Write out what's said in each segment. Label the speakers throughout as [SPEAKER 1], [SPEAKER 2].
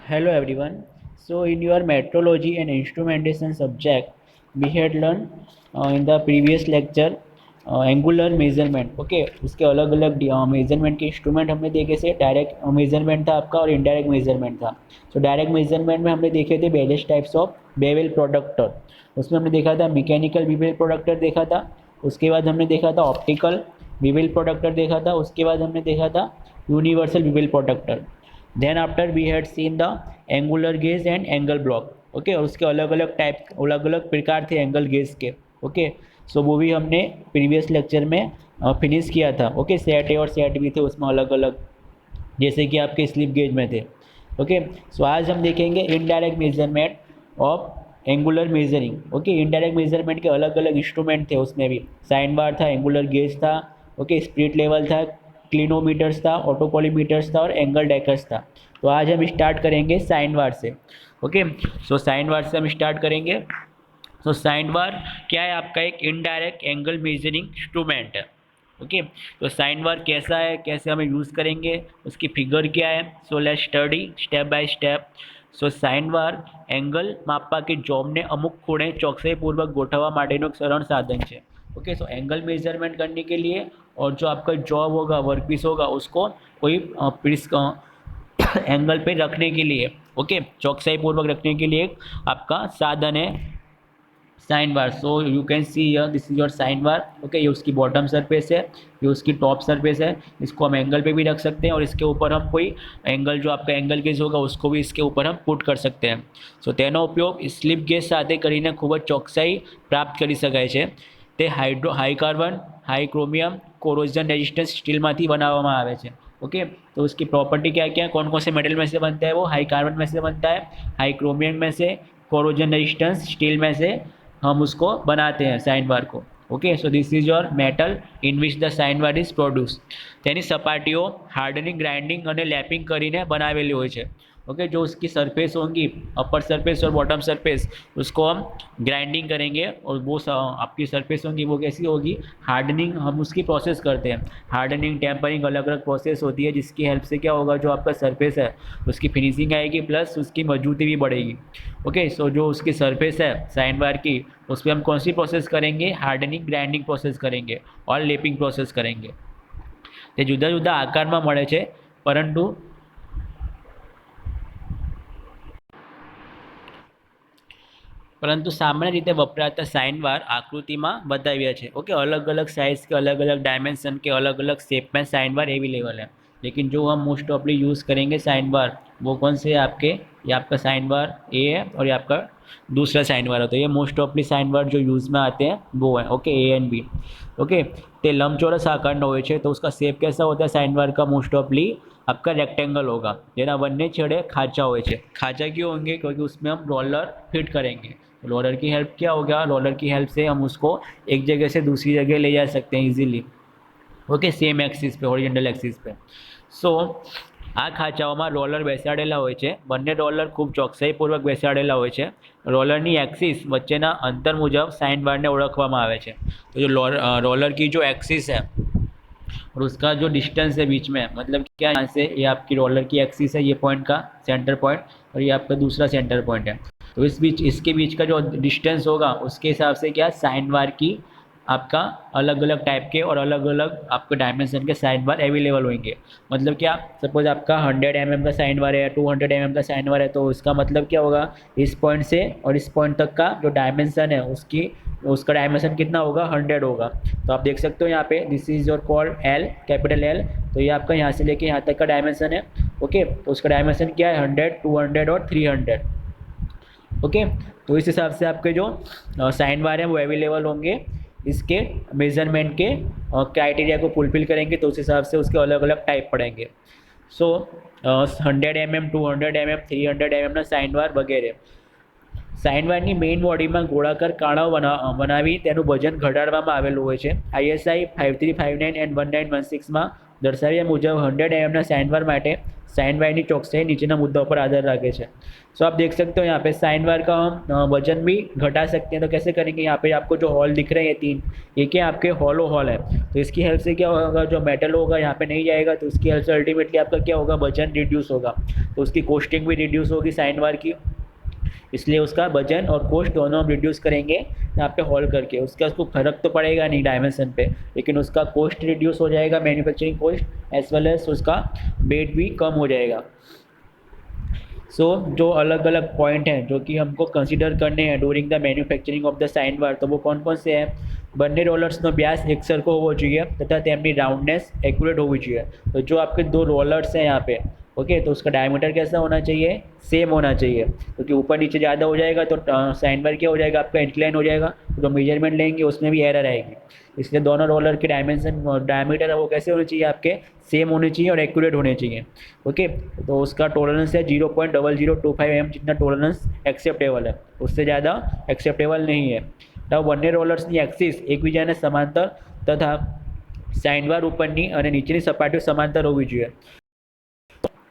[SPEAKER 1] Hello everyone. So in your metrology and instrumentation subject, we had learned in the previous lecture angular measurement. Okay, उसके अलग अलग measurement के instrument हमने देखे थे. डायरेक्ट मेजरमेंट था आपका और इनडायरेक्ट मेजरमेंट था. सो डायरेक्ट मेजरमेंट में हमने देखे थे वेरियस टाइप्स ऑफ बेवेल प्रोडक्टर. उसमें हमने देखा था मैकेनिकल बेवेल प्रोडक्टर देखा था. उसके बाद हमने देखा था ऑप्टिकल बेवेल प्रोडक्टर देखा था. उसके बाद हमने देखा था universal bevel protractor. Then after we had seen the angular gauge and angle block. Okay, और उसके अलग अलग टाइप अलग अलग प्रकार थे एंगल गेज के. ओके, सो वो भी हमने प्रीवियस लेक्चर में फिनिश किया था. ओके, सेट ए और सेट बी थे उसमें अलग अलग, जैसे कि आपके स्लिप गेज में थे. ओके, सो आज हम देखेंगे indirect measurement of angular measuring. Okay, indirect measurement के अलग अलग इंस्ट्रूमेंट थे. उसमें भी साइन बार था, एंगुलर गेज था, ओके, स्पिरिट लेवल था, क्लिनोमीटर्स था, ऑटोकोलीमीटर्स था और एंगल डेकर्स था. तो आज हम स्टार्ट करेंगे साइन बार से. ओके, सो साइन बार से हम स्टार्ट करेंगे. सो साइन बार क्या है? आपका एक इनडायरेक्ट एंगल मेजरिंग इंस्ट्रूमेंट है. ओके, तो साइन बार कैसा है, कैसे हमें यूज़ करेंगे, उसकी फिगर क्या है. So let's study step by step. So sine bar angle માપવા કે જોબને અમુક ખૂણે ચોકસાઈपूर्वक ગોઠવવા માટેનું એક સરળ સાધન છે. ओके, सो एंगल मेजरमेंट करने के लिए और जो आपका जॉब होगा, वर्कपीस होगा, उसको कोई प्रिस एंगल पे रखने के लिए, ओके, चौकसाईपूर्वक रखने के लिए एक आपका साधन है sine bar. So you can see here this is your sine bar. Okay, ये उसकी बॉटम सरफेस है, ये उसकी टॉप सरफेस है. इसको हम एंगल पे भी रख सकते हैं और इसके ऊपर हम कोई एंगल जो आपका एंगल गेज होगा उसको भी इसके ऊपर हम पुट कर सकते हैं. સો તેનો ઉપયોગ સ્લિપ ગેજ સાથે કરીને ખૂબ જ ચોકસાઈ પ્રાપ્ત કરી શકાય છે. તે high carbon, high chromium, corrosion resistance स्टीलમાંથી बनावવામાં આવે છે. ओके, तो उसकी प्रॉपर्टी क्या क्या, कौन कौन से मेटल में से बनता है? वो हाई कार्बन में से बनता है, हाई क्रोमियम में से, कोरोजन रेजिस्टेंस स्टील में से हम उसको बनाते हैं साइन बार को. Okay, so this is your metal in which the sine bar is produce. તેની સપાટીઓ હાર્ડનિંગ, ગ્રાઇન્ડિંગ અને લેપિંગ કરીને બનાવેલી હોય છે. ओके, जो उसकी सरफेस होंगी, अपर सरफेस और बॉटम सरफेस, उसको हम ग्राइंडिंग करेंगे और वो आपकी सरफेस होंगी वो कैसी होगी? हार्डनिंग हम उसकी प्रोसेस करते हैं. हार्डनिंग, टेम्परिंग अलग अलग प्रोसेस होती है जिसकी हेल्प से क्या होगा, जो आपका सरफेस है उसकी फिनिशिंग आएगी प्लस उसकी मजबूती भी बढ़ेगी. ओके, सो जो उसकी सरफेस है साइन बार की, उस पर हम कौन सी प्रोसेस करेंगे? हार्डनिंग, ग्राइंडिंग प्रोसेस करेंगे और लेपिंग प्रोसेस करेंगे. તે જુદા જુદા આકારમાં મળે છે, પરંતુ સામાન્ય રીતે વપરાતા સાઇન બાર આકૃતિમાં બતાવ્યા છે. ओके, अलग अलग साइज़ के, अलग अलग डायमेंशन के, अलग अलग शेप में साइन बार अवेलेबल है. लेकिन जो हम मोस्ट ऑफली यूज़ करेंगे साइन बार, वो कौन से है आपके? ये आपका साइन बार ए है और ये आपका दूसरा साइन बार है. तो ये मोस्ट ऑफली साइन बार जो यूज़ में आते हैं वो है. Okay, A and B. Okay, તે લંબચોરસ આકારનો હોય છે. તો उसका शेप कैसा होता है साइन बार का? मोस्ट ऑफली आपका रेक्टेंगल होगा, જેના બંને છેડે ખાંચા હોય છે. ખાંચા क्यों होंगे? क्योंकि उसमें हम रोलर फिट करेंगे. रोलर की हेल्प क्या होगा? रोलर की हेल्प से हम उसको एक जगह से दूसरी जगह ले जा सकते हैं इजीली. ओके, सेम एक्सिस पे, હોરિઝોન્ટલ एक्सिस पे. સો આ ખાંચાઓમાં રોલર બેસાડેલા હોય છે. બંને રોલર ખૂબ ચોકસાઈપૂર્વક બેસાડેલા હોય છે. રોલરની एक्सिस વચ્ચેના અંતર મુજબ સાઇન બારને ઓળખવામાં આવે છે. તો जो रोलर की जो एक्सिस है और उसका जो डिस्टेंस है बीच में, मतलब क्या, यहाँ से ये आपकी रोलर की एक्सिस है, ये पॉइंट का सेंटर पॉइंट, और ये आपका दूसरा सेंटर पॉइंट है. तो इस बीच, इसके बीच का जो डिस्टेंस होगा उसके हिसाब से क्या, साइन बार की आपका अलग अलग टाइप के और अलग अलग आपके डायमेंशन के साइन बार अवेलेबल होंगे. मतलब क्या, सपोज आपका 100 mm का साइन बार है, 200 mm का साइन बार है, तो उसका मतलब क्या होगा, इस पॉइंट से और इस पॉइंट तक का जो डायमेंशन है उसका डायमेंशन कितना होगा? 100 होगा. तो आप देख सकते हो यहाँ पे, this is your called L, capital L. तो ये आपका यहाँ से लेके यहाँ तक का डायमेंशन है. ओके, तो उसका डायमेंशन क्या है? 100, 200 और 300. ओके, तो इस हिसाब से आपके जो साइन बार हैं वो अवेलेबल होंगे. इसके मेज़रमेंट के क्राइटेरिया को फुलफिल करेंगे तो उस हिसाब से उसके अलग अलग टाइप पड़ेंगे. સો 100 mm, 200 mm, 300 mm ના સાઇન બાર વગેરે. સાઇન બારની મેઇન બોડીમાં ગોળાકાર કાણાઓ બનાવી તેનું વજન ઘટાડવામાં આવેલું હોય છે. ISI 5359 એન્ડ 1916માં દર્શાવ્યા મુજબ 100 mm साइन वार માટે साइन वार की चौकसाई नीचे मुद्दों पर आधार रखे है। सो आप देख सकते हो यहाँ पे साइन वार का हम वजन भी घटा सकते हैं। तो कैसे करेंगे, यहाँ पे आपको जो हॉल दिख रहे हैं 3, ये क्या आपके हॉलो हॉल है। तो इसकी हेल्प से क्या होगा, जो मेटल होगा यहाँ पे नहीं जाएगा, तो उसकी हेल्प से अल्टीमेटली आपका क्या होगा, वजन रिड्यूस होगा। तो उसकी कॉस्टिंग भी रिड्यूस होगी साइन वार की, इसलिए उसका वजन और कॉस्ट दोनों हम रिड्यूस करेंगे यहाँ पे हॉल करके। उसको फर्क तो पड़ेगा नहीं डायमेंशन पे, लेकिन उसका कॉस्ट रिड्यूस हो जाएगा, manufacturing cost as well as उसका वेट भी कम हो जाएगा। जो अलग अलग पॉइंट हैं जो कि हमको कंसिडर करने हैं during the manufacturing of the sine bar, तो वो कौन कौन से हैं। બંને રોલર્સનો વ્યાસ એકસરખો હોવો જોઈએ તથા તેમની રાउंडनेस एक्यूरेट होनी चाहिए। तो जो आपके 2 रोलर्स हैं यहाँ पे, ओके, तो उसका डायमीटर कैसा होना चाहिए, सेम होना चाहिए, क्योंकि ऊपर नीचे ज़्यादा हो जाएगा तो साइन बार क्या हो जाएगा, आपका इंक्लाइन हो जाएगा। तो मेजरमेंट लेंगे उसमें भी एरर आएगी। इसलिए दोनों रोलर के डायमीटर है वो कैसे होने चाहिए, आपके सेम होने चाहिए और एक्यूरेट होने चाहिए। ओके, तो उसका टॉलरेंस है 0.0025 mm जितना टॉलरेंस एक्सेप्टेबल है, उससे ज़्यादा एक्सेप्टेबल नहीं है। तो બંને રોલર્સની એક્સિસ એકબીજાને સમાંતર તથા સાઇનબાર ઉપરની અને નીચેની સપાટીઓ સમાંતર હોવી જોઈએ।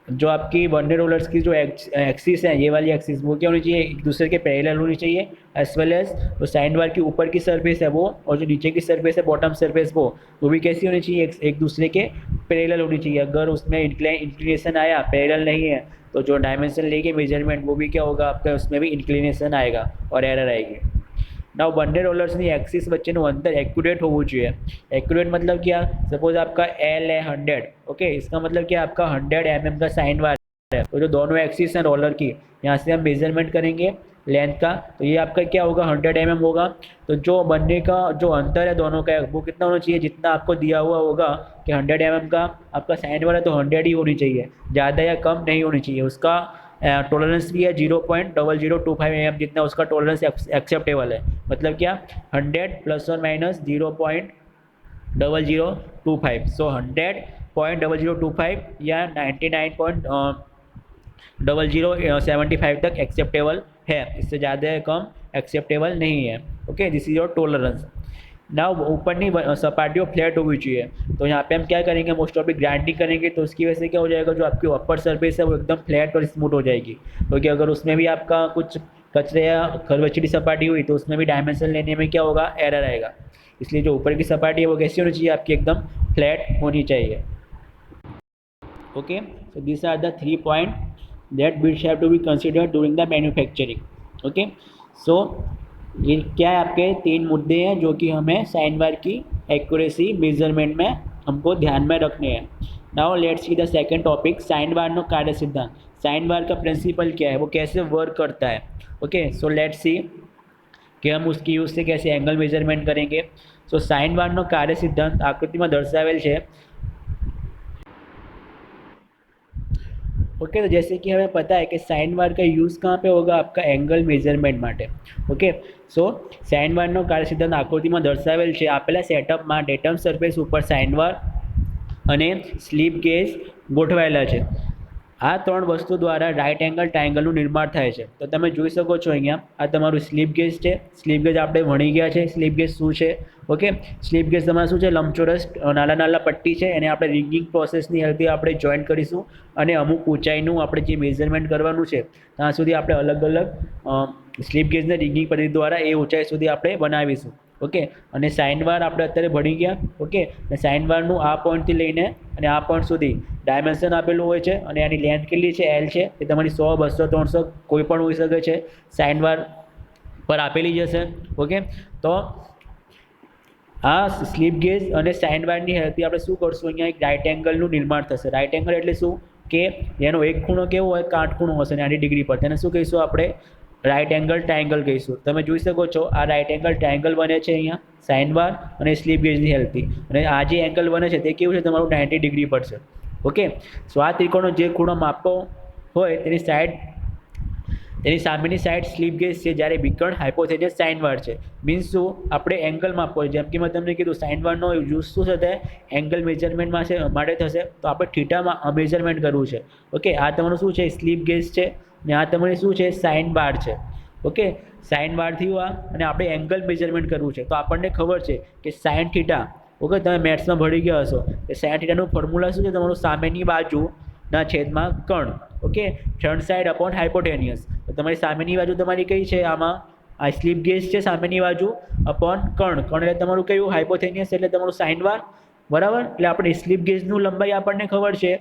[SPEAKER 1] जो आपकी બંને रोलर्स की जो एक्सिस है, ये वाली एक्सिस वो क्या होनी चाहिए, एक दूसरे के पैरेलल होनी चाहिए, एज वेल एज जो साइन बार की ऊपर की सरफेस है वो और जो नीचे की सरफेस है बॉटम सरफेस वो भी कैसी होनी चाहिए, एक दूसरे के पैरेलल होनी चाहिए। अगर उसमें इंक्लिनेशन आया, पैरेलल नहीं है, तो जो डायमेंशन लेके मेजरमेंट वो भी क्या होगा, आपका उसमें भी इंक्लिनेशन आएगा और एरर आएगी। नाउ બંને રોલર્સની एक्सिस વચ્ચેનું અંતર एक्यूरेट होવું જોઈએ। एक्यूरेट मतलब क्या, सपोज आपका एल है 100, ओके, इसका मतलब क्या, आपका 100 mm का साइन वार है। तो जो दोनों एक्सिस हैं रोलर की, यहाँ से हम मेजरमेंट करेंगे लेंथ का, तो ये आपका क्या होगा, 100 mm होगा। तो जो बनने का जो अंतर है दोनों का वो कितना होना चाहिए, जितना आपको दिया हुआ होगा कि 100 mm का आपका साइन वार है तो 100 ही होनी चाहिए, ज़्यादा या कम नहीं होनी चाहिए। उसका टॉलरेंस भी है 0.0025 mm जितना उसका टॉलरेंस एक्सेप्टेबल है। मतलब क्या, 100 ± 0.0025, सो 100.0025 या 99.0075 तक एक्सेप्टेबल है, इससे ज़्यादा कम एक्सेप्टेबल नहीं है। Okay, this is your tolerance. ना ऊपरनी सपाटियों फ्लैट होनी चाहिए। तो यहाँ पे हम क्या करेंगे, मोस्ट ऑफ ग्राइंडिंग करेंगे, तो उसकी वजह से क्या हो जाएगा, जो आपकी अपर सरफेस है वो एकदम फ्लैट और स्मूथ हो जाएगी। क्योंकि अगर उसमें भी आपका कुछ कचरे या खरबचड़ी सपाटी हुई तो उसमें भी डायमेंशन लेने में क्या होगा, एरर आएगा। इसलिए जो ऊपर की सपाटी है वो कैसी होनी चाहिए, आपकी एकदम फ्लैट होनी चाहिए। Okay, so this are the 3 point that bits have to be considered during the manufacturing. Okay, so ये क्या है, आपके 3 मुद्दे हैं जो कि हमें साइन बार की एक्यूरेसी मेजरमेंट में हमको ध्यान में रखने हैं। Now let's see the second topic, sine bar नो कार्य सिद्धांत। साइन बार का प्रिंसिपल क्या है, वो कैसे वर्क करता है। ओके, सो लेट्स सी कि हम उसकी यूज़ से कैसे एंगल मेजरमेंट करेंगे। सो साइन बार नो कार्य सिद्धांत आकृति में दर्शावेल है। ओके, तो जैसे कि हमें पता है कि साइन बार का यूज़ कहाँ पे होगा, आपका एंगल मेजरमेंट માટે। ओके, सो साइन બારનો કાર્ય સિદ્ધાંત આકૃતિમાં દર્શાવેલ છે। આપેલા સેટઅપમાં ડેટમ સરફેસ ઉપર સાइन બાર અને સ્લિપ ગેજ ગોઠવાયેલા છે। આ 3 વસ્તુ દ્વારા રાઇટ એંગલ ટ્રાયંગલનું નિર્માણ થાય છે। તો તમે જોઈ શકો છો અહીંયા આ તમારું સ્લિપ ગેજ છે। સ્લિપ ગેજ આપણે ભણી ગયા છે, સ્લિપ ગેજ શું છે। ઓકે, સ્લિપ ગેજ તમારે શું છે, લંબચોરસ નાના નાના પટ્ટી છે, એને આપણે રિંગિંગ પ્રોસેસની હેલ્પથી આપણે જોઈન્ટ કરીશું અને અમુક ઊંચાઈનું આપણે જે મેઝરમેન્ટ કરવાનું છે ત્યાં સુધી આપણે અલગ અલગ સ્લિપ ગેજને રિંગિંગ પદ્ધતિ દ્વારા એ ઊંચાઈ સુધી આપણે બનાવીશું। ઓકે, અને સાઇન બાર આપણે અત્યારે ભણી ગયા। ઓકે, અને સાઇન બારનું આ પોઈન્ટથી લઈને અને આ પોઈન્ટ સુધી ડાયમેન્શન આપેલું હોય છે અને આની લેન્થ કેટલી છે, એલ છે, એ તમારી 100, 200, 300 કોઈ પણ હોઈ શકે છે, સાઇન બાર પર આપેલી જ હશે। ઓકે, તો આ સ્લિપ ગેજ અને સાઇન બારની હેલ્પથી આપણે શું કરશું, અહીંયા એક રાઇટ એંગલનું નિર્માણ થશે। રાઇટ એંગલ એટલે શું કે એનો એક ખૂણો કેવો હોય, કાટખૂણો હશે 90 ડિગ્રી પર, તેને શું કહીશું આપણે, રાઇટ એંગલ ટ્રાયંગલ કહીશું। તમે જોઈ શકો છો આ રાઇટ એંગલ ટ્રાયંગલ બને છે અહીંયા સાઇન બાર અને સ્લિપ ગેજની હેલ્પથી, અને આ જે એંગલ બને છે તે કેવું છે, તમારું 90 ડિગ્રી પર છે। ઓકે, સો આ ત્રિકોણનો જે ખૂણો માપવો હોય તેની સામેની સાઈડ સ્લિપ ગેજ છે, જ્યારે વિકર્ણ હાઇપોથેનસ સાઇન બાર છે। મીન્સ શું, આપણે એંગલ માપવો હોય, જેમ કે મેં તમને કીધું સાઇન બારનો યુઝ શું થશે, એંગલ મેજરમેન્ટમાં છે માટે થશે, તો આપણે થીટામાં મેજરમેન્ટ કરવું છે। ઓકે, આ તમારું શું છે, સ્લિપ ગેજ છે, ને આ તમારી શું છે, સાઇન બાર છે। ઓકે, સાઇન બાર થયું આ, અને આપણે એંગલ મેજરમેન્ટ કરવું છે। તો આપણને ખબર છે કે સાઇન થીટા ઓકે, તમે મેથ્સમાં ભળી ગયા હશો કે સાઇન થીટાનું ફોર્મ્યુલા શું છે? તમારું સામેની બાજુના છેદમાં કર્ણ. Okay, front side upon hypotenuse. તો તમારી સામેની બાજુ તમારી કઈ છે? આમાં આ સ્લીપ ગેજ છે સામેની બાજુ અપોન કર્ણ. કર્ણ એટલે તમારું કયું? હાઇપોટેનિયસ એટલે તમારું સાઇન વાર. બરાબર, એટલે આપણે સ્લીપ ગેજનું લંબાઈ આપણને ખબર છે,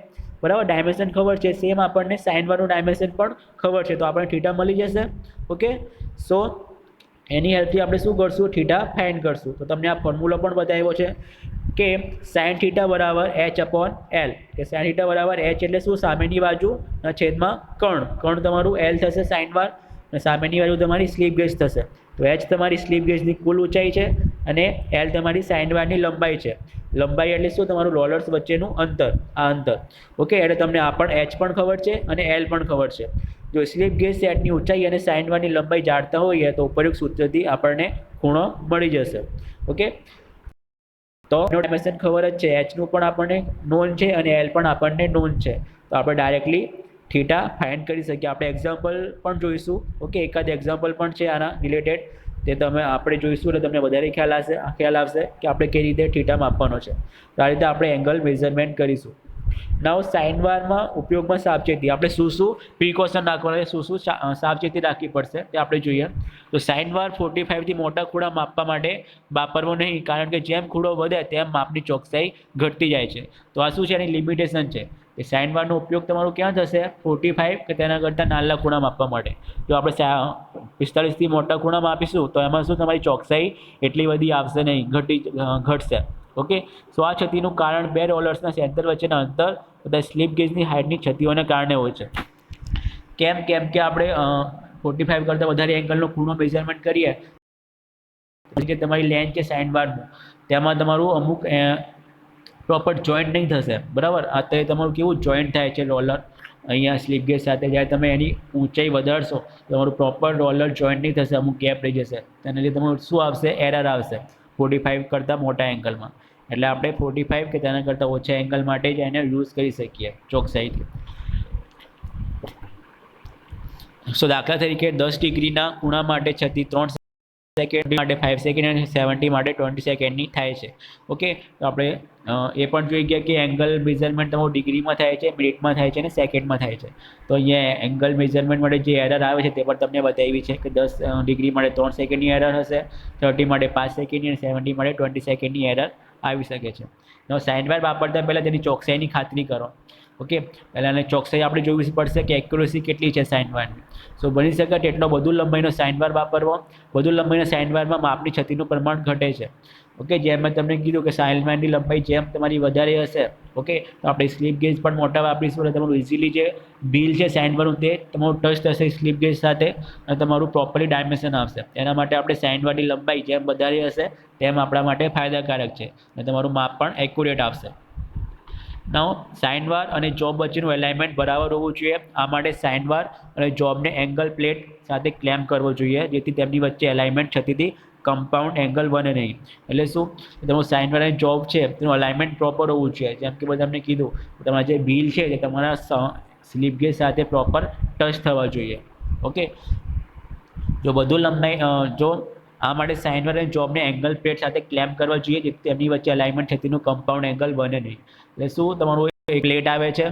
[SPEAKER 1] બરાબર, ડાયમેન્શન ખબર છે, સેમ આપણને સાઇન વારનું ડાયમેન્શન પણ ખબર છે. તો આપણને થીટા મળી જશે. ઓકે, સો એની હેલ્પથી આપણે શું કરશું? થીટા ફાઇન્ડ કરશું. તો તમને આ ફોર્મ્યુલો પણ બતાવ્યો છે કે સાઇન થીટા બરાબર એચ અપોન એલ. કે સાઇન થીટા બરાબર એચ એટલે શું? સામેની બાજુના છેદમાં કર્ણ. કર્ણ તમારું એલ થશે સાઇન વાર, અને સામેની બાજુ તમારી સ્લીપ ગેજ થશે. તો એચ તમારી સ્લીપ ગેજની કુલ ઊંચાઈ છે અને એલ તમારી સાઇન વારની લંબાઈ છે. લંબાઈ એટલે શું? તમારું રોલર્સ વચ્ચેનું અંતર, આ અંતર. ઓકે, એટલે તમને આ પણ એચ પણ ખબર છે અને એલ પણ ખબર છે. જો સ્લીપ ગેજ સેટની ઊંચાઈ અને સાઇન વારની લંબાઈ જાણતા હોઈએ તો ઉપરયુક્ત સૂત્રથી આપણને ખૂણો મળી જશે. ઓકે, તો ડાયમેન્શન ખબર જ છે, એચનું પણ આપણને નોન છે અને એલ પણ આપણને નોન છે. તો આપણે ડાયરેક્ટલી થીટા ફાઇન્ડ કરી શકીએ. આપણે એક્ઝામ્પલ પણ જોઈશું. ઓકે, એકાદ એક્ઝામ્પલ પણ છે આના રિલેટેડ, તે તમે આપણે જોઈશું એટલે તમને વધારે ખ્યાલ આવશે કે આપણે કઈ રીતે થીટા માપવાનો છે. તો આ રીતે આપણે એંગલ મેઝરમેન્ટ કરીશું. નાવ સાઇન વારમાં ઉપયોગમાં સાવચેતી, આપણે શું પ્રિકોશન રાખવાના છે, શું સાવચેતી રાખવી પડશે તે આપણે જોઈએ. તો સાઇન વાર 45થી મોટા ખૂણા માપવા માટે વાપરવો નહીં, કારણ કે જેમ ખૂણો વધે તેમ માપની ચોકસાઈ ઘટતી જાય છે. તો આ શું છે? એની લિમિટેશન છે કે સાઇન વારનો ઉપયોગ તમારો ક્યાં થશે? 45 કે તેના કરતાં નાના ખૂણા માપવા માટે. જો આપણે 45થી મોટા ખૂણા માપીશું તો એમાં શું? તમારી ચોકસાઈ એટલી બધી આવશે નહીં, ઘટશે. ઓકે, સો આ છતીનું કારણ બે રોલર્સના સેન્ટર વચ્ચેના અંતર તથા સ્લીપ ગેજની હાઇટની છતીઓને કારણે હોય છે. કેમ કે આપણે 45 કરતાં વધારે એંગલનો ખૂણો મેઝરમેન્ટ કરીએ, જે તમારી લેન્થ છે સાઇન વારનું, તેમાં તમારું અમુક પ્રોપર જોઈન્ટ નહીં થશે. બરાબર, આ તે તમારું કેવું જોઈન્ટ થાય છે રોલર અહીંયા સ્લીપ ગેજ સાથે. જ્યારે તમે એની ઊંચાઈ વધારશો તમારું પ્રોપર રોલર જોઈન્ટ નહીં થશે, અમુક ગેપ રહી જશે. તેના લીધે તમારું શું આવશે? એરર આવશે 45 કરતાં મોટા એંગલમાં. એટલે આપણે 45 કે તેના કરતાં ઓછા એંગલ માટે જ એને યુઝ કરી શકીએ ચોકસાઈથી. સો દાખલા તરીકે 10 ડિગ્રીના ખૂણા માટે છતી 3 સેકન્ડ માટે 5 સેકન્ડ અને 70 માટે 20 સેકન્ડની થાય છે. ઓકે, તો આપણે એ પણ જોઈ ગયા કે એંગલ મેઝરમેન્ટ તમારું ડિગ્રીમાં થાય છે, મિનિટમાં થાય છે અને સેકન્ડમાં થાય છે. તો અહીંયા એંગલ મેઝરમેન્ટ માટે જે એરર આવે છે તે પણ તમને બતાવી છે કે 10 ડિગ્રી માટે 3 સેકન્ડની એરર હશે, 30 માટે 5 સેકન્ડની અને 70 માટે 20 સેકન્ડની એરર આવી શકે છે. તો સાઇન વાર વાપરતા પહેલાં તેની ચોકસાઈની ખાતરી કરો. ઓકે, પહેલાં એને ચોકસાઈ આપણે જોવી પડશે કે એક્યુરસી કેટલી છે સાઇન વારની. સો બની શકે તેટલો વધુ લંબાઈનો સાઇન વાર વાપરવો. વધુ લંબાઈના સાઇન વારમાં માપની છતીનું પ્રમાણ ઘટે છે. ઓકે, જેમ મેં તમને કીધું કે સાઇન વારની લંબાઈ જેમ તમારી વધારે હશે, ઓકે, તો આપણે સ્લીપ ગેજ પણ મોટા વાપરીશું એટલે તમારું ઇઝીલી જે બિલ છે સાઇન વારનું તે તમારું ટચ થશે સ્લીપ ગેજ સાથે અને તમારું પ્રોપરલી ડાયમેન્શન આવશે. એના માટે આપણે સાઇન વારની લંબાઈ જેમ વધારે હશે તેમ આપણા માટે ફાયદાકારક છે અને તમારું માપ પણ એક્યુરેટ આવશે. નાઉ સાઇન વાર અને જોબ વચ્ચેનું એલાઇનમેન્ટ બરાબર હોવું જોઈએ. આ માટે સાઇન વાર અને જોબને એંગલ પ્લેટ સાથે ક્લેમ્પ કરવો જોઈએ, જેથી તેમની વચ્ચે એલાઇનમેન્ટ છતીથી કમ્પાઉન્ડ એંગલ બને નહીં. એટલે શું? તમારું સાઇન વાર અને જોબ છે તેનું અલાઇનમેન્ટ પ્રોપર હોવું જોઈએ. જેમ કે મેં તમને કીધું, તમારા જે બિલ છે તે તમારા સ્લીપ ગેજ સાથે પ્રોપર ટચ થવા જોઈએ. ઓકે, જો વધુ લંબાઈ જો આ માટે સાઇન વાર અને જોબને એંગલ પ્લેટ સાથે ક્લેમ્પ કરવા જોઈએ, જેથી તેમની વચ્ચે અલાઇનમેન્ટ છતીનું કમ્પાઉન્ડ એંગલ બને નહીં. એટલે શું? તમારું એક પ્લેટ આવે છે,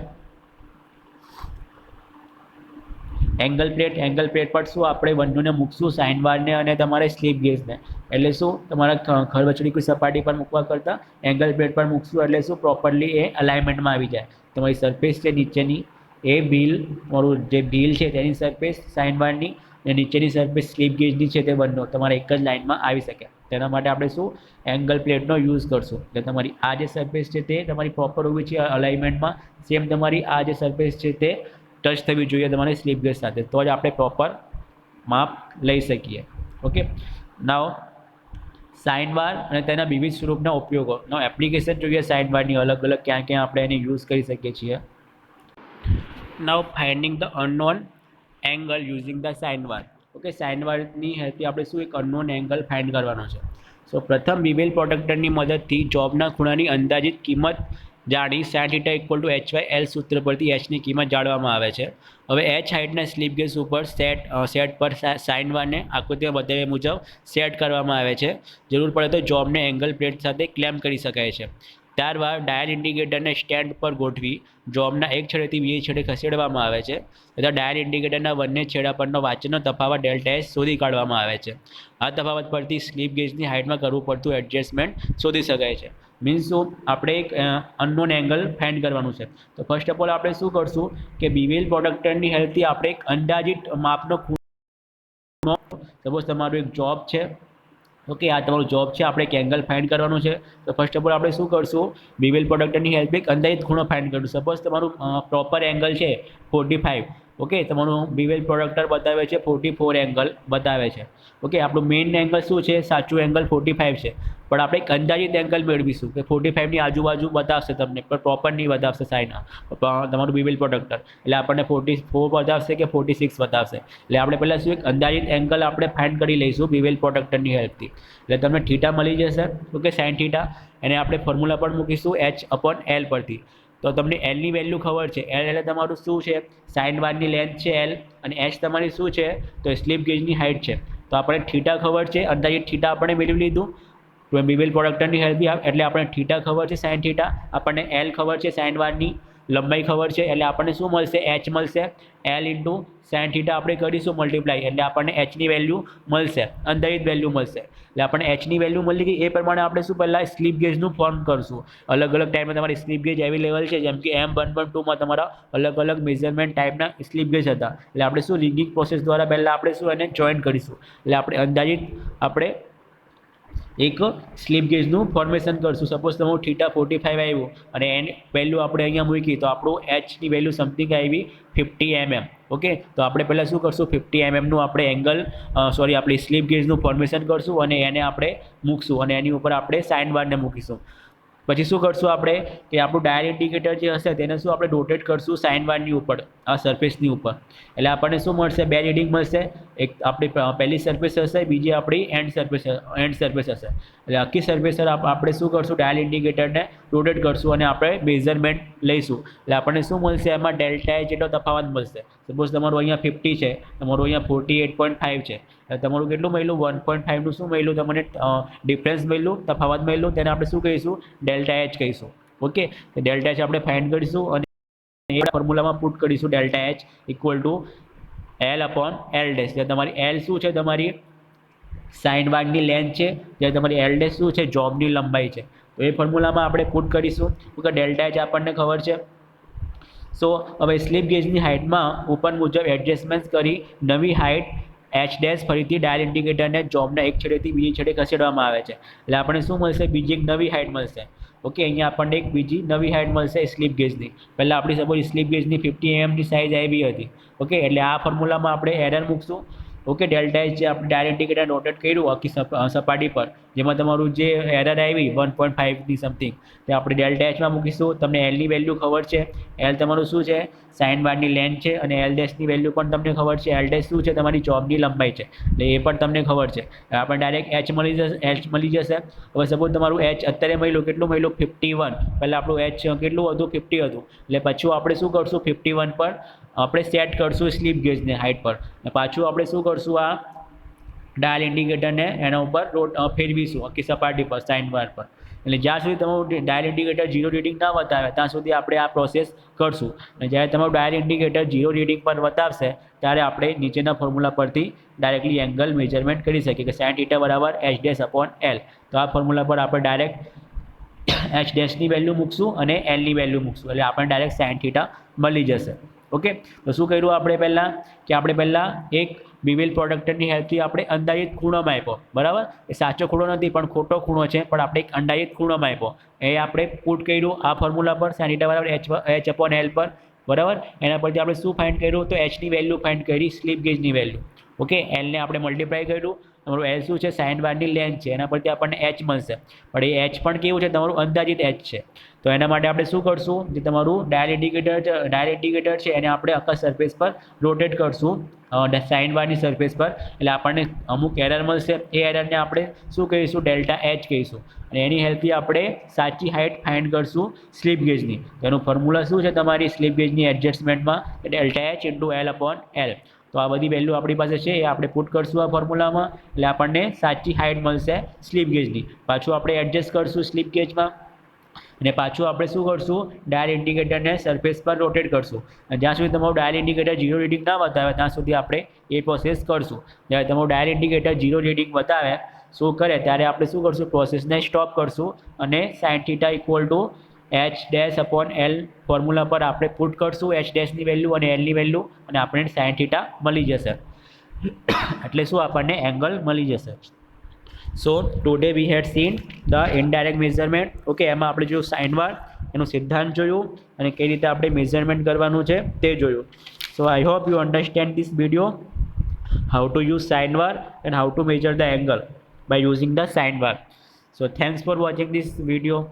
[SPEAKER 1] એંગલ પ્લેટ પર શું આપણે બંનેને મૂકશું, સાઇન વારને અને તમારે સ્લીપ ગેજને. એટલે શું? તમારા ખરબચડી કોઈ સપાટી પર મૂકવા કરતાં એંગલ પ્લેટ પર મૂકશું એટલે શું? પ્રોપરલી એ અલાઇનમેન્ટમાં આવી જાય. તમારી સરફેસ છે નીચેની એ બિલ, તમારું જે બિલ છે તેની સરફેસ સાઇન વારની અને નીચેની સરફેસ સ્લીપ ગેજની છે તે બંને તમારે એક જ લાઇનમાં આવી શકે. તેના માટે આપણે શું? એંગલ પ્લેટનો યુઝ કરશું. એટલે તમારી આ જે સરફેસ છે તે તમારી પ્રોપર હોવી છે અલાઇનમેન્ટમાં. સેમ તમારી આ જે સરફેસ છે તે ટચ થવી જોઈએ તમારી સ્લીપ ગેજ સાથે, તો જ આપણે પ્રોપર માપ લઈ શકીએ. ઓકે, નાવ સાઇન વાર અને તેના વિવિધ સ્વરૂપના ઉપયોગો. નાવ એપ્લિકેશન જોઈએ સાઇન વારની અલગ અલગ ક્યાં ક્યાં આપણે એને યુઝ કરી શકીએ છીએ. Now finding the unknown angle using the sine bar. Okay, sine વારની હેલ્પથી આપણે શું? એક અનનોન એંગલ ફાઇન્ડ કરવાનો છે. સો પ્રથમ બીવેલ પ્રોટેક્ટરની મદદથી જોબના ખૂણાની અંદાજિત કિંમત જાણી sine theta equal to H Y L સૂત્ર પરથી એચની કિંમત જાણવામાં આવે છે. હવે એચ હાઇટના સ્લીપ ગેજ ઉપર સેટ પર સાઇન વારને આકૃતિમાં બતાવ્યા મુજબ સેટ કરવામાં આવે છે. જરૂર પડે તો જોબને એંગલ પ્લેટ સાથે ક્લેમ્પ કરી શકાય છે. ત્યારબાદ ડાયલ ઇન્ડિકેટરને સ્ટેન્ડ પર ગોઠવી જોબના એક છેડેથી બીજે છેડે ખસેડવામાં આવે છે તથા ડાયલ ઇન્ડિકેટરના બંને છેડા પરનો વાંચનનો તફાવત ડેલ્ટા એસ શોધી કાઢવામાં આવે છે. આ તફાવત પરથી સ્લીપ ગેજની હાઇટમાં કરવું પડતું એડજસ્ટમેન્ટ શોધી શકાય છે. મીન્સ શું, આપણે એક અનનોન એંગલ ફાઇન્ડ કરવાનું છે. તો ફર્સ્ટ ઓફ ઓલ આપણે શું કરશું કે બીવેલ પ્રોડક્ટરની હેલ્પથી આપણે એક અંદાજિત માપનો ખૂણો, સપોઝ તમારું એક જોબ છે, ઓકે, આ તમારું જોબ છે, આપણે એક એંગલ ફાઇન્ડ કરવાનું છે. તો ફર્સ્ટ ઓફ ઓલ આપણે શું કરશું, બીવેલ પ્રોડક્ટની હેલ્પથી એક અંદાજિત ખૂણો ફાઇન્ડ કરશું. સપોઝ તમારું પ્રોપર એંગલ છે 45, ઓકે, તમારું બીવેલ પ્રોડક્ટર બતાવે છે 44 એંગલ બતાવે છે. ઓકે, આપણું મેઇન એંગલ શું છે, સાચું એંગલ 45 છે, પણ આપણે એક અંદાજિત એંગલ મેળવીશું કે 45ની આજુબાજુ બતાવશે તમને, પણ પ્રોપર નહીં બતાવશે સાઇન તમારું બીવેલ પ્રોડક્ટર. એટલે આપણને 44 બતાવશે કે 46 બતાવશે. એટલે આપણે પહેલાં શું, એક અંદાજિત એંગલ આપણે ફાઇન્ડ કરી લઈશું બીવેલ પ્રોડક્ટરની હેલ્પથી. એટલે તમને થીટા મળી જશે, ઓકે, સાઇન થીટા. એને આપણે ફોર્મ્યુલા પણ મૂકીશું H/L પરથી. તો તમને એલની વેલ્યુ ખબર છે, એલ એટલે તમારું શું છે, સાઇન વારની લેન્થ છે એલ, અને એચ તમારી શું છે, તો સ્લીપ ગેજની હાઇટ છે. તો આપણે થીટા ખબર છે, અંદાજિત થીટા આપણે મેળવી લીધું બીવેલ પ્રોડક્ટરની હેલ્પથી, એટલે આપણે થીટા ખબર છે સાઇન થીટા, આપણને એલ ખબર છે સાઇન વારની લંબાઈ ખબર છે, એટલે આપણને શું મળશે, એચ મળશે. એલ ઇન્ટુ સાઇન થીટા આપણે કરીશું મલ્ટીપ્લાય, એટલે આપણને એચની વેલ્યુ મળશે, અંદાજિત વેલ્યુ મળશે. એટલે આપણને એચની વેલ્યુ મળી ગઈ. એ પ્રમાણે આપણે શું પહેલાં સ્લીપ ગેજનું ફોર્મ કરશું. અલગ અલગ ટાઈપમાં તમારી સ્લીપ ગેજ અવેલેબલ છે, જેમ કે M112માં તમારા અલગ અલગ મેઝરમેન્ટ ટાઈપના સ્લીપ ગેજ હતા. એટલે આપણે શું રિગિંગ પ્રોસેસ દ્વારા પહેલાં આપણે શું એને જોઈન્ટ કરીશું. એટલે આપણે અંદાજિત આપણે એક સ્લીપ ગેજનું ફોર્મેશન કરશું. સપોઝ તમારું થીટા 45 આવ્યું અને એની વેલ્યુ આપણે અહીંયા મૂકી, તો આપણું એચની વેલ્યુ સમથિંગ આવી 50 mm. ઓકે, તો આપણે પહેલાં શું કરશું, 50 mmનું આપણે એંગલ આપણી સ્લીપ ગેજનું ફોર્મેશન કરશું અને એને આપણે મૂકશું અને એની ઉપર આપણે સાઇન બારને મૂકીશું. પછી શું કરશું આપણે કે આપણું ડાયલ ઇન્ડિકેટર જે હશે તેને શું આપણે રોટેટ કરશું સાઇન બારની ઉપર, આ સરફેસની ઉપર. એટલે આપણને શું મળશે, બે રીડિંગ મળશે. એક આપણી પહેલી સરફેસ હશે, બીજી આપણી એન્ડ સરફેસ હશે. એટલે આખી સરફેસ આપણે શું કરશું, ડાયલ ઇન્ડિકેટરને રોટેટ કરશું અને આપણે મેઝરમેન્ટ લઈશું. એટલે આપણને શું મળશે, એમાં ડેલ્ટા એચ જેટલો તફાવત મળશે. સપોઝ તમારું અહીંયા 50 છે, તમારું અહીંયા 48.5 છે, તમારું કેટલું મળ્યું, 1.5નું શું મળ્યું તમને ડિફરન્સ મળ્યું, તફાવત મળ્યું, તેને આપણે શું કહીશું, ડેલ્ટા એચ કહીશું. ઓકે, તો ડેલ્ટા એચ આપણે ફાઇન્ડ કરીશું અને એ ફોર્મ્યુલામાં પુટ કરીશું. Delta H equal to L/L dash. જે તમારી એલ શું છે, તમારી સાઇન બારની લેન્થ છે, જે તમારી એલ ડેશ શું છે, જોબની લંબાઈ છે. તો એ ફોર્મ્યુલામાં આપણે પુટ કરીશું. ઓકે, ડેલ્ટા એચ આપણને ખબર છે. સો હવે સ્લીપ ગેજની હાઇટમાં ઉપર મુજબ એડજસ્ટમેન્ટ કરી નવી હાઇટ એચ ડેશ ફરીથી ડાયલ ઇન્ડિકેટરને જોબના એક છેડેથી બીજી છેડે ખસેડવામાં આવે છે. એટલે આપણને શું મળશે, બીજી એક નવી હાઇટ મળશે. ઓકે, અહીંયા આપણને એક બીજી નવી હાઇટ મળશે સ્લીપ ગેજની. પહેલાં આપણી સપોઝ સ્લીપ ગેજની 50 mmની સાઇઝ આવી હતી. ઓકે, એટલે આ ફોર્મ્યુલામાં આપણે એરર મૂકશું. ઓકે, ડેલ્ટા એચ જે આપણે ડાયલ ઇન્ડિકેટર રોટેટ કર્યું આખી સપાટી પર, જેમાં તમારું જે એરર આવી 1.5ની સમથિંગ, તે આપણે ડેલ્ટા એચમાં મૂકીશું. તમને એલની વેલ્યુ ખબર છે, એલ તમારું શું છે, સાઇન બારની લેન્થ છે, અને એલ ડેશની વેલ્યુ પણ તમને ખબર છે, એલ ડેશ શું છે, તમારી જોબની લંબાઈ છે, એટલે એ પણ તમને ખબર છે. આપણે ડાયરેક્ટ એચ મળી જશે. હવે સપોઝ તમારું એચ અત્યારે મળ્યું, કેટલું મળ્યું, 51. પહેલાં આપણું એચ કેટલું હતું, 50 હતું. એટલે પછી આપણે શું કરશું, 51 પર આપણે સેટ કરશું સ્લીપ ગેજને હાઇટ પર. પાછું આપણે શું કરશું, આ ડાયલ ઇન્ડિકેટરને એના ઉપર ફેરવીશું આખી સપાટી પર સાઇન બાર પર. એટલે જ્યાં સુધી તમારું ડાયલ ઇન્ડિકેટર 0 રીડિંગ ના બતાવે ત્યાં સુધી આપણે આ પ્રોસેસ કરશું. અને જ્યારે તમારું ડાયલ ઇન્ડિકેટર 0 રીડિંગ પર બતાવશે ત્યારે આપણે નીચેના ફોર્મ્યુલા પરથી ડાયરેક્ટલી એંગલ મેજરમેન્ટ કરી શકીએ કે સાઇન થીટા બરાબર H'/L. તો આ ફોર્મ્યુલા પર આપણે ડાયરેક્ટ એચ ડેશની વેલ્યુ મૂકશું અને એલની વેલ્યુ મૂકશું, એટલે આપણને ડાયરેક્ટ સાઇન થીટા મળી જશે. ઓકે, તો શું કર્યું આપણે પહેલાં કે આપણે પહેલાં એક બીવેલ પ્રોડક્ટરની હેલ્પથી આપણે અંદાજિત ખૂણો માપ્યો. બરાબર, એ સાચો ખૂણો નથી પણ ખોટો ખૂણો છે, પણ આપણે એક અંદાજિત ખૂણો માપ્યો. એ આપણે પુટ કર્યું આ ફોર્મ્યુલા પર સાઇન થીટા બરાબર H/L પર. બરાબર, એના પરથી આપણે શું ફાઇન્ડ કર્યું, તો એચની વેલ્યુ ફાઇન્ડ કરી સ્લીપ ગેજની વેલ્યુ. ઓકે, એલને આપણે મલ્ટીપ્લાય કર્યું તમારું એલ શું છે સાઇન બારની લેન્થ છે, એના પરથી આપણને એચ મળશે, પણ એ એચ પણ કેવું છે તમારું અંદાજિત એચ છે. તો એના માટે આપણે શું કરશું, જે તમારું ડાયલ ઇન્ડિકેટર છે એને આપણે આખા સરફેસ પર રોટેટ કરશું સાઇન બારની સરફેસ પર, એટલે આપણને અમુક એરર મળશે. એ એરરને આપણે શું કહીશું, ડેલ્ટા એચ કહીશું, અને એની હેલ્પથી આપણે સાચી હાઇટ ફાઇન્ડ કરશું સ્લિપ ગેજની. એનું ફોર્મ્યુલા શું છે તમારી સ્લિપ ગેજની એડજસ્ટમેન્ટમાં, delta H into L upon L. તો આ બધી વેલ્યુ આપણી પાસે છે, એ આપણે પુટ કરશું આ ફોર્મ્યુલામાં, એટલે આપણને સાચી હાઇટ મળશે સ્લિપ ગેજની. પાછું આપણે એડજસ્ટ કરશું સ્લિપ ગેજમાં, અને પાછું આપણે શું કરશું, ડાયલ ઇન્ડિકેટરને સરફેસ પર રોટેટ કરશું, અને જ્યાં સુધી તમારું ડાયલ ઇન્ડિકેટર 0 રીડિંગ ના બતાવે ત્યાં સુધી આપણે એ પ્રોસેસ કરશું. જ્યારે તમારું ડાયલ ઇન્ડિકેટર 0 રીડિંગ બતાવે શો કરે ત્યારે આપણે શું કરશું, પ્રોસેસને સ્ટોપ કરશું, અને sign theta equal to H dash upon L formula પર આપણે પુટ કરશું એચ ડેશની વેલ્યુ અને એલની વેલ્યુ, અને આપણને સાઇન થીટા મળી જશે. એટલે શું આપણને એંગલ મળી જશે. So today we had seen the indirect measurement. Okay, એમાં આપણે જોયું સાઇન વાર, એનું સિદ્ધાંત જોયું, અને કઈ રીતે આપણે મેઝરમેન્ટ કરવાનું છે તે જોયું. So I hope you understand this video, how to use sine bar and how to measure the angle by using the sine bar. So thanks for watching this video.